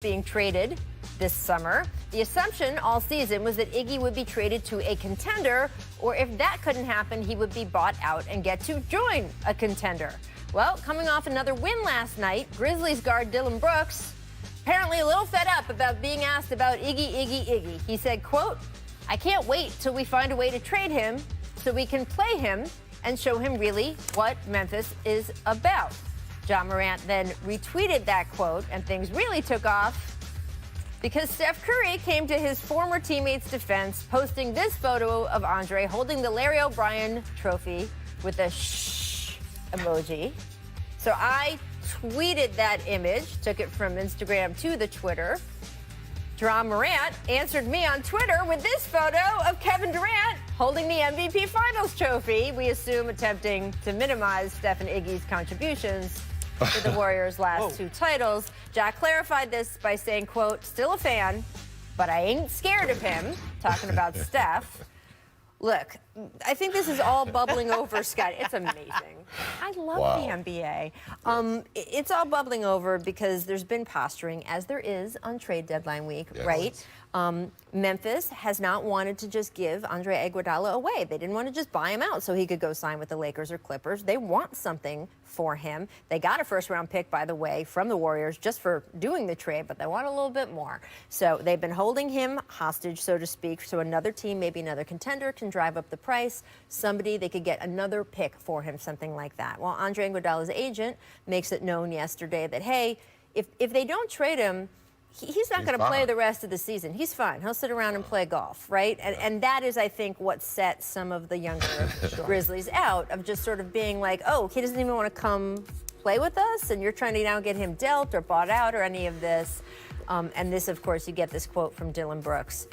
being traded this summer. The assumption all season was that Iggy would be traded to a contender, or if that couldn't happen, he would be bought out and get to join a contender. Well, coming off another win last night, Grizzlies guard Dillon apparently a little fed up about being asked about Iggy. He said, quote, "I can't wait till we find a way to trade him so we can play him and show him really what Memphis is about." Morant then retweeted that quote, and things really took off because Steph Curry came to his former teammate's defense, posting this photo of Andre holding the Larry O'Brien trophy with a shh emoji. So I tweeted that image, took it from Instagram to the Twitter. Morant answered me on Twitter with this photo of Kevin Durant holding the MVP Finals trophy, we assume attempting to minimize Steph and Iggy's contributions to the Warriors' last two titles. Jack clarified this by saying, quote, "Still a fan, but I ain't scared of him," talking about Steph. Look, I think this is all bubbling over, Scott. It's amazing. I love the NBA. It's all bubbling over because there's been posturing, as there is on trade deadline week, right? Memphis has not wanted to just give Andre Iguodala away. They didn't want to just buy him out so he could go sign with the Lakers or Clippers. They want something for him. They got a first-round pick, by the way, from the Warriors just for doing the trade, but they want a little bit more. So they've been holding him hostage, so to speak, so another team, maybe another contender, can drive up the price. Somebody, they could get another pick for him, something like that. Well, Andre Iguodala's agent makes it known yesterday that, hey, if they don't trade him, he's not going to play the rest of the season. He's fine. He'll sit around and play golf, right? And that is, I think, what set some of the younger Grizzlies out, of just sort of being like, oh, he doesn't even want to come play with us, and you're trying to now get him dealt or bought out or any of this. And this, of course, you get this quote from Dillon Brooks.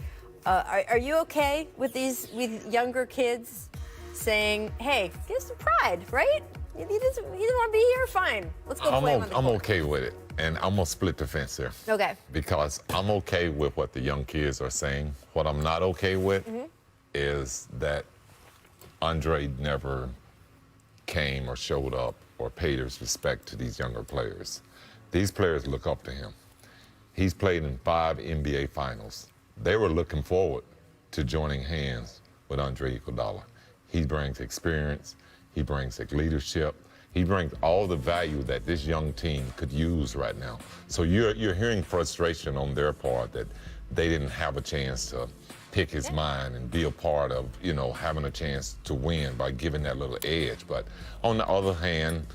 Are you okay with with younger kids saying, hey, get some pride, right? He doesn't want to be here? Fine. Let's go play him on the court. I'm okay with it. And I'm going to split the fence there. Okay. Because I'm okay with what the young kids are saying. What I'm not okay with is that Andre never came or showed up or paid his respect to these younger players. These players look up to him. He's played in 5 NBA Finals. They were looking forward to joining hands with Andre Iguodala. He brings experience. He brings leadership. He brings all the value that this young team could use right now. So you're hearing frustration on their part that they didn't have a chance to pick his mind and be a part of, having a chance to win by giving that little edge. But on the other hand,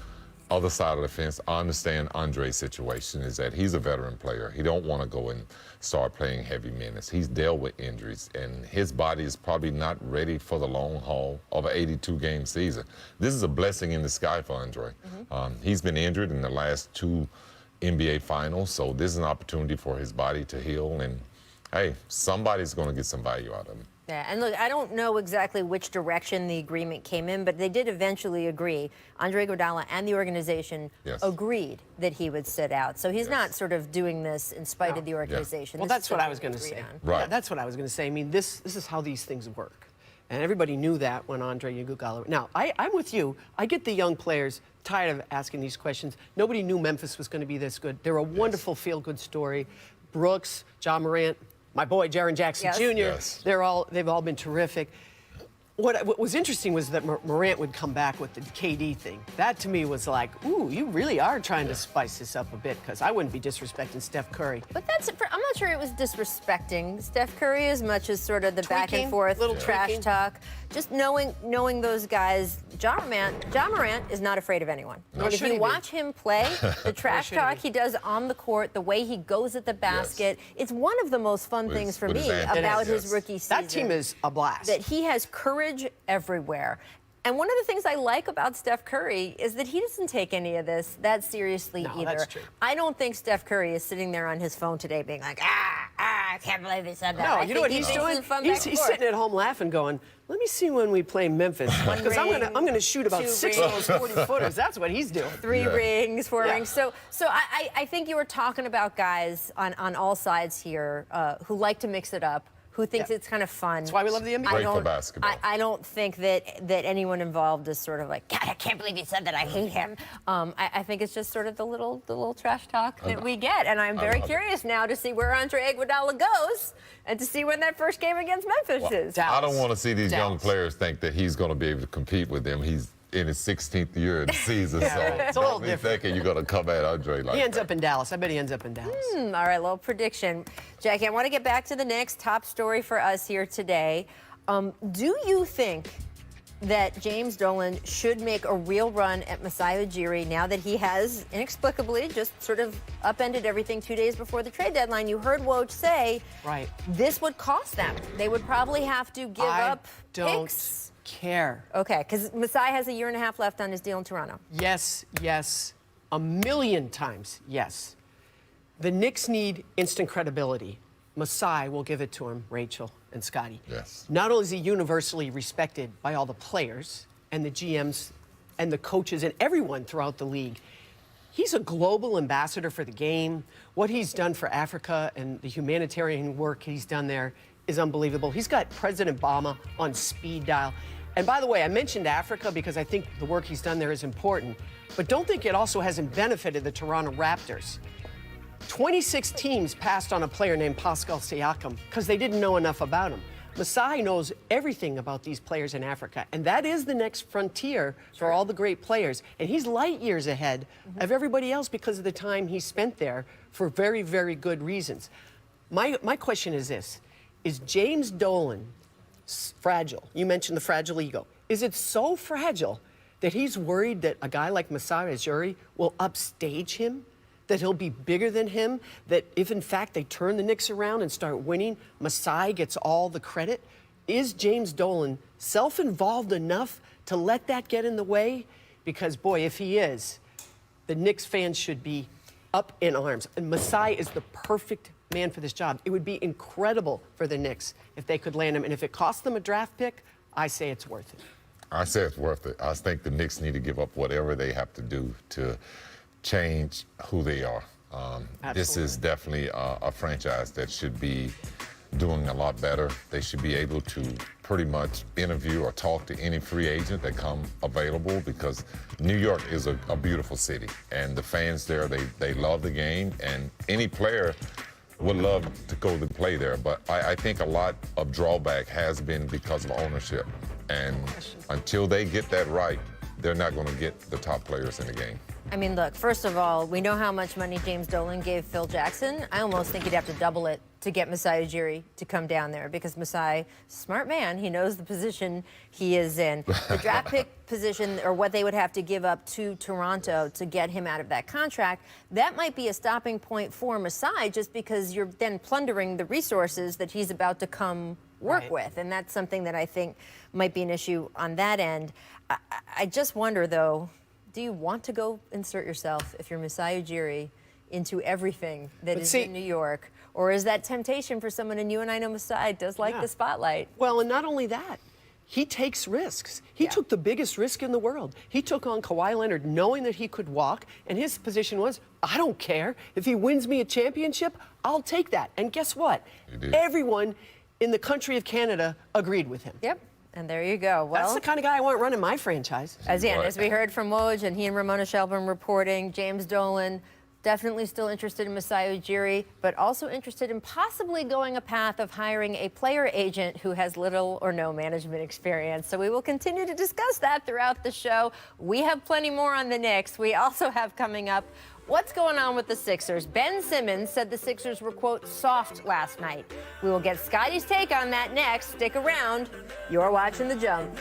other side of the fence, I understand Andre's situation is that he's a veteran player. He don't want to go and start playing heavy minutes. He's dealt with injuries, and his body is probably not ready for the long haul of an 82-game season. This is a blessing in the sky for Andre. He's been injured in the last 2 NBA Finals, so this is an opportunity for his body to heal, and, hey, somebody's going to get some value out of him. Yeah, and look, I don't know exactly which direction the agreement came in, but they did eventually agree. Andre Iguodala and the organization agreed that he would sit out. So he's not sort of doing this in spite of the organization. Well, that's what I was going to say. Right. Yeah, that's what I was going to say. I mean, this is how these things work. And everybody knew that when Andre Iguodala. Now, I'm with you. I get the young players tired of asking these questions. Nobody knew Memphis was going to be this good. They're a wonderful feel-good story. Brooks, Morant, my boy Jaren Jackson Jr. They've all been terrific. What was interesting was that Morant would come back with the KD thing. That to me was like, ooh, you really are trying to spice this up a bit, because I wouldn't be disrespecting Steph Curry. But I'm not sure it was disrespecting Steph Curry as much as sort of the back and forth, little trash talk. Just knowing those guys, Morant is not afraid of anyone. No, and if you watch him play, the trash talk he does on the court, the way he goes at the basket, it's one of the most fun things for me about his rookie season. That team is a blast. That he has courage everywhere. And one of the things I like about Steph Curry is that he doesn't take any of this that seriously either. That's true. I don't think Steph Curry is sitting there on his phone today being like, I can't believe he said that. No, you know what he's doing? He's sitting at home laughing, going, let me see when we play Memphis, because I'm gonna shoot about 6 of those 40-footers. That's what he's doing. 3 rings, 4 rings. So I think you were talking about guys on all sides here who like to mix it up, who thinks it's kind of fun. That's why we love the NBA. Great for basketball. I don't think that anyone involved is sort of like, God, I can't believe you said that. I hate him. I think it's just sort of the little trash talk that we get. And I'm very curious now to see where Andre Iguodala goes and to see when that first game against Memphis is. I don't want to see these young players think that he's going to be able to compete with them. He's in his 16th year in the season, so it's a little different. thinking you're going to come at Andre like He ends that. up in Dallas. I bet he ends up in Dallas. All right, little prediction. Jackie, I want to get back to the Knicks. Top story for us here today. Do you think that James Dolan should make a real run at Masai Ujiri now that he has inexplicably just sort of upended everything 2 days before the trade deadline? You heard Woj say this would cost them. They would probably have to give up picks. Care. Okay, because Masai has a year and a half left on his deal in Toronto. Yes, yes, a million times yes. The Knicks need instant credibility. Masai will give it to him, Rachel and Scotty. Yes. Not only is he universally respected by all the players and the GMs and the coaches and everyone throughout the league, he's a global ambassador for the game. What he's done for Africa and the humanitarian work he's done there is unbelievable. He's got President Obama on speed dial. And by the way, I mentioned Africa because I think the work he's done there is important. But don't think it also hasn't benefited the Toronto Raptors. 26 teams passed on a player named Pascal Siakam because they didn't know enough about him. Masai knows everything about these players in Africa, and that is the next frontier for all the great players. And he's light years ahead of everybody else because of the time he spent there for very, very good reasons. My question is this. Is James Dolan fragile? You mentioned the fragile ego. Is it so fragile that he's worried that a guy like Masai Ujiri will upstage him? That he'll be bigger than him? That if, in fact, they turn the Knicks around and start winning, Masai gets all the credit? Is James Dolan self-involved enough to let that get in the way? Because, boy, if he is, the Knicks fans should be up in arms. And Masai is the perfect man for this job. It would be incredible for the Knicks if they could land him. And if it costs them a draft pick, I say it's worth it. I say it's worth it. I think the Knicks need to give up whatever they have to do to change who they are. This is definitely a franchise that should be doing a lot better. They should be able to pretty much interview or talk to any free agent that come available because New York is a beautiful city. And the fans there, they love the game. And any player would love to go to play there. But I think a lot of drawback has been because of ownership. And until they get that right, they're not going to get the top players in the game. I mean, look, first of all, we know how much money James Dolan gave Phil Jackson. I almost think he'd have to double it to get Masai Ujiri to come down there because Masai, smart man, he knows the position he is in. The draft pick position, or what they would have to give up to Toronto to get him out of that contract, that might be a stopping point for Masai just because you're then plundering the resources that he's about to come work with. And that's something that I think might be an issue on that end. I just wonder, though, do you want to go insert yourself, if you're Masai Ujiri, into everything that is in New York? Or is that temptation for someone, and you and I know Masai does like the spotlight? Well, and not only that, he takes risks. He took the biggest risk in the world. He took on Kawhi Leonard knowing that he could walk, and his position was, I don't care. If he wins me a championship, I'll take that. And guess what? Everyone in the country of Canada agreed with him. Yep. And there you go. Well, that's the kind of guy I want running my franchise. As we heard from Woj and he and Ramona Shelburne reporting, James Dolan definitely still interested in Masai Ujiri, but also interested in possibly going a path of hiring a player agent who has little or no management experience. So we will continue to discuss that throughout the show. We have plenty more on the Knicks. We also have coming up what's going on with the Sixers. Ben Simmons said the Sixers were, quote, soft last night. We will get Scotty's take on that next. Stick around. You're watching The Jump.